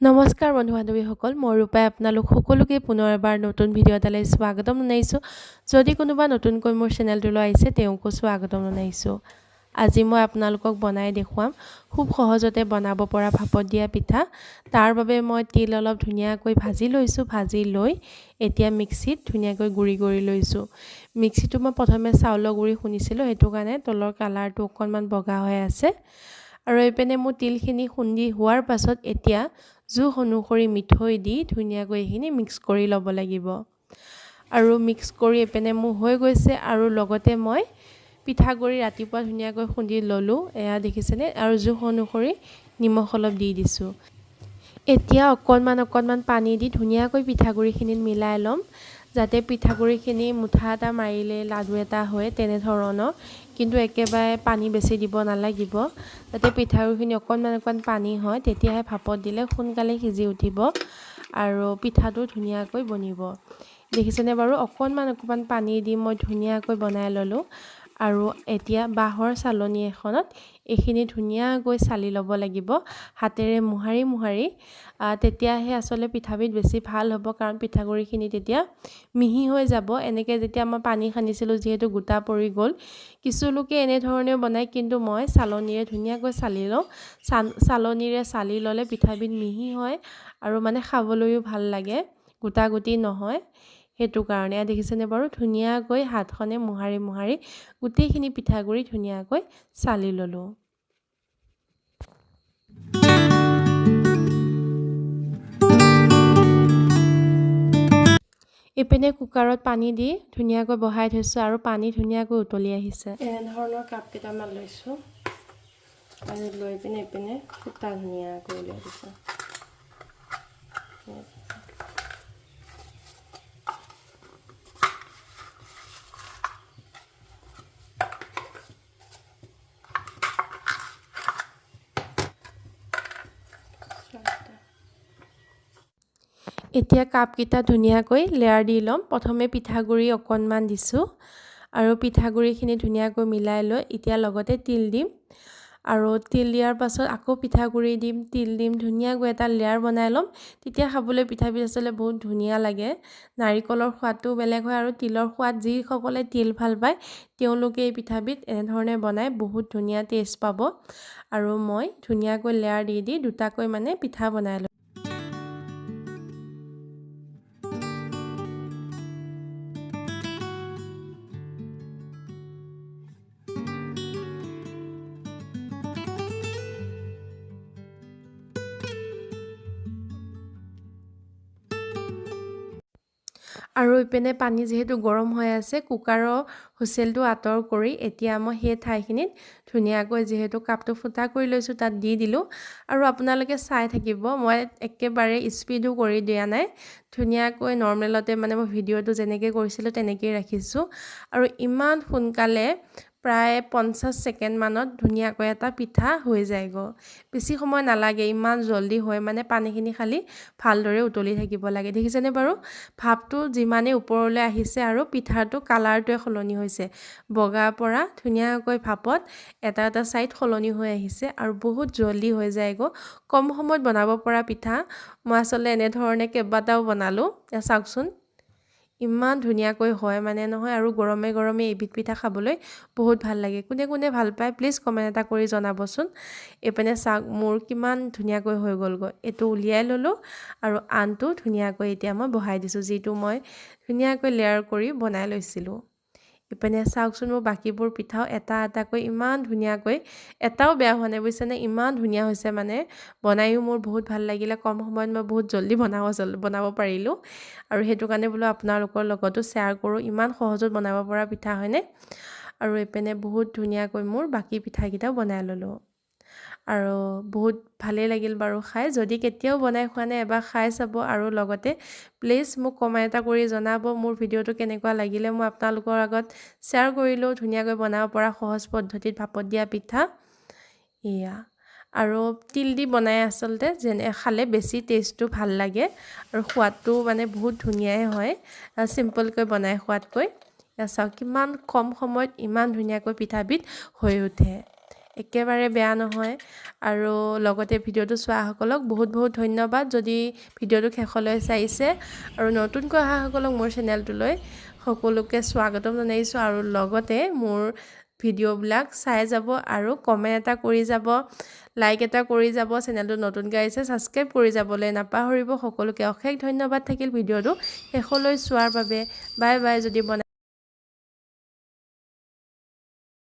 নমস্কাৰ বন্ধু বান্ধৱীসকল মই ৰূপাই আপোনালোক সকলোকে পুনৰ এবাৰ নতুন ভিডিঅ' এটালৈ স্বাগতম জনাইছোঁ যদি কোনোবা নতুনকৈ মোৰ চেনেলটোলৈ আহিছে তেওঁকো স্বাগতম জনাইছোঁ আজি মই আপোনালোকক বনাই দেখুৱাম খুব সহজতে বনাব পৰা ভাপত দিয়া পিঠা তাৰ বাবে মই তিল অলপ ধুনীয়াকৈ ভাজি লৈছোঁ ভাজি লৈ এতিয়া মিক্সিত ধুনীয়াকৈ গুৰি কৰি লৈছোঁ মিক্সিটো মই প্ৰথমে চাউলৰ গুৰি খুন্দিছিলোঁ হেতু কাৰণে তলৰ কালাৰটো অকনমান বগা হৈ আছে আৰু এইপিনে মই তিলখিনি খুন্দি হোৱাৰ পাছত এতিয়া জোখ অনুসৰি মিঠৈ দি ধুনীয়াকৈ এইখিনি মিক্স কৰি ল'ব লাগিব আৰু মিক্স কৰি এপিনে মোৰ হৈ গৈছে আৰু লগতে মই পিঠাগুৰি ৰাতিপুৱা ধুনীয়াকৈ খুন্দি ললোঁ এয়া দেখিছেনে আৰু জোখ অনুসৰি নিমখ অলপ দি দিছোঁ এতিয়া অকনমান পানী দি ধুনীয়াকৈ পিঠাগুৰিখিনিত মিলাই ল'ম যাতে পিঠাগুৰিখিনি মুঠা এটা মাৰিলে লাডু এটা হয় তেনে ধৰণৰ কিন্তু একেবাৰে পানী বেছি দিব নালাগিব যাতে পিঠাগুৰিখিনি অকনমান পানী হয় তেতিয়াহে ভাপত দিলে সোনকালে সিজি উঠিব আৰু পিঠাটো ধুনীয়াকৈ বনিব দেখিছেনে বাৰু অকনমান পানী দি মই ধুনীয়াকৈ বনাই ললোঁ আৰু এতিয়া বাঁহৰ চালনী এখনত এইখিনি ধুনীয়াকৈ চালি ল'ব লাগিব হাতেৰে মুহাৰি তেতিয়াহে আসলে পিঠাবিধ বেছি ভাল হ'ব কাৰণ পিঠাগুৰিখিনি তেতিয়া মিহি হৈ যাব এনেকৈ যেতিয়া মই পানী খানিছিলোঁ যেহেতু গোটা পৰি গ'ল কিছু লোকে এনে ধৰণে বনায় কিন্তু মই চালনীৰে ধুনীয়াকৈ চালি লওঁ চালনীৰে চালি ল'লে পিঠাবিধ মিহি হয় আৰু মানে খাবলৈও ভাল লাগে গোটা গুটি নহয় হেতু কাৰণে দেখিছেনে বাৰু ধুনীয়াকৈ হাতখনে মুহাৰি গোটেইখিনি পিঠাগুৰি ধুনীয়াকৈ চালি ল'লোঁ এপিনে কুকাৰত পানী দি ধুনীয়াকৈ বহাই থৈছোঁ আৰু পানী ধুনীয়াকৈ উতলি আহিছে এনে ধৰণৰ কাপ কেইটামান লৈছোঁ আৰু লৈ পিনে এপিনে ফুটা ধুনীয়াকৈ উলিয়াই দিছোঁ এতিয়া কাপকেইটা ধুনীয়াকৈ লেয়াৰ দি ল'ম প্ৰথমে পিঠাগুৰি অকনমান দিছোঁ আৰু পিঠাগুৰিখিনি ধুনীয়াকৈ মিলাই লৈ এতিয়া লগতে তিল দিম আৰু তিল দিয়াৰ পাছত আকৌ পিঠাগুৰি দিম তিল দিম ধুনীয়াকৈ এটা লেয়াৰ বনাই ল'ম তেতিয়া খাবলৈ পিঠাবিধ আসলে বহুত ধুনীয়া লাগে নাৰিকলৰ সোৱাদটো বেলেগ হয় আৰু তিলৰ সোৱাদ যিসকলে তিল ভাল পায় তেওঁলোকে এই পিঠাবিধ এনে ধৰণে বনাই বহুত ধুনীয়া টেষ্ট পাব আৰু মই ধুনীয়াকৈ লেয়াৰ দি দুটাকৈ মানে পিঠা বনাই ল'ম আৰু ইপিনে পানী যেহেতু গৰম হৈ আছে কুকাৰৰ হুইচেলটো আঁতৰ কৰি এতিয়া মই সেই ঠাইখিনিত ধুনীয়াকৈ যেহেতু কাপটো ফুটা কৰি লৈছোঁ তাত দি দিলোঁ আৰু আপোনালোকে চাই থাকিব মই একেবাৰে স্পীডো কৰি দিয়া নাই ধুনীয়াকৈ নৰ্মেলতে মানে মই ভিডিঅ'টো যেনেকৈ কৰিছিলোঁ তেনেকেই ৰাখিছোঁ আৰু ইমান সোনকালে প্ৰায় 50 ছেকেণ্ড মানত ধুনীয়াকৈ এটা পিঠা হৈ যায়গৈ বেছি সময় নালাগে ইমান জলদি হয় মানে পানীখিনি খালি ভালদৰে উতলি থাকিব লাগে দেখিছেনে বাৰু ভাপটো যিমানে ওপৰলৈ আহিছে আৰু পিঠাটো কালাৰটোৱে সলনি হৈছে বগাৰ পৰা ধুনীয়াকৈ ভাপত এটা সাইড সলনি হৈ আহিছে আৰু বহুত জলদি হৈ যায়গৈ কম সময়ত বনাব পৰা পিঠা মই আসলে এনে ধৰণে কেইবাটাও বনালোঁ চাওকচোন ইমান ধুনীয়াকৈ হয় মানে নহয় আৰু গৰমে এবিধ পিঠা খাবলৈ বহুত ভাল লাগে কোনে ভাল পায় প্লিজ কমেন্ট এটা কৰি জনাবচোন এপিনে চাওক মোৰ কিমান ধুনীয়াকৈ হৈ গ'লগৈ এটো উলিয়াই ললোঁ আৰু আনটো ধুনীয়াকৈ এতিয়া মই বহাই দিছোঁ যেটো মই ধুনীয়াকৈ লেয়াৰ কৰি বনাই লৈছিলোঁ এপিনে চাওকচোন মোৰ বাকিবোৰ পিঠাও এটাকৈ ইমান ধুনীয়াকৈ এটাও বেয়া হোৱা নাই বুজিছেনে ইমান ধুনীয়া হৈছে মানে বনাইও মোৰ বহুত ভাল লাগিলে কম সময়ত মই বহুত জলদি বনাব পাৰিলোঁ আৰু হেতু কাৰণে বোলো আপোনালোকৰ লগতো শ্বেয়াৰ কৰোঁ ইমান সহজত বনাব পৰা পিঠা হয়নে আৰু এপিনে বহুত ধুনীয়াকৈ মোৰ বাকি পিঠাকেইটাও বনাই ললোঁ আৰু বহুত ভালে লাগিল বাৰু খাই যদি কেতিয়াও বনাই খোৱা নাই এবাৰ খাই চাব আৰু লগতে প্লিজ মোক কমেন্ট এটা কৰি জনাব মোৰ ভিডিঅ'টো কেনেকুৱা লাগিলে মই আপোনালোকৰ আগত শ্বেয়াৰ কৰিলোঁ ধুনীয়াকৈ বনাব পৰা সহজ পদ্ধতিত ভাপত দিয়া পিঠা এয়া আৰু তিল দি বনাই আসলতে যেনে খালে বেছি টেষ্টটো ভাল লাগে আৰু সোৱাদটো মানে বহুত ধুনীয়াই হয় সিম্পলকৈ বনাই খোৱাতকৈ চাওক কিমান কম সময়ত ইমান ধুনীয়াকৈ পিঠাবিধ হৈ উঠে একেবাৰে বেয়া নহয় আৰু লগতে ভিডিঅ'টো চোৱাসকলক বহুত বহুত ধন্যবাদ যদি ভিডিঅ'টো শেষলৈ চাইছে আৰু নতুনকৈ অহাসকলক মোৰ চেনেলটোলৈ সকলোকে স্বাগতম জনাইছোঁ আৰু লগতে মোৰ ভিডিঅ'বিলাক চাই যাব আৰু কমেণ্ট এটা কৰি যাব লাইক এটা কৰি যাব চেনেলটো নতুনকৈ আহিছে ছাবস্ক্ৰাইব কৰি যাবলৈ নাপাহৰিব সকলোকে অশেষ ধন্যবাদ থাকিল ভিডিঅ'টো শেষলৈ চোৱাৰ বাবে বাই বাই যদি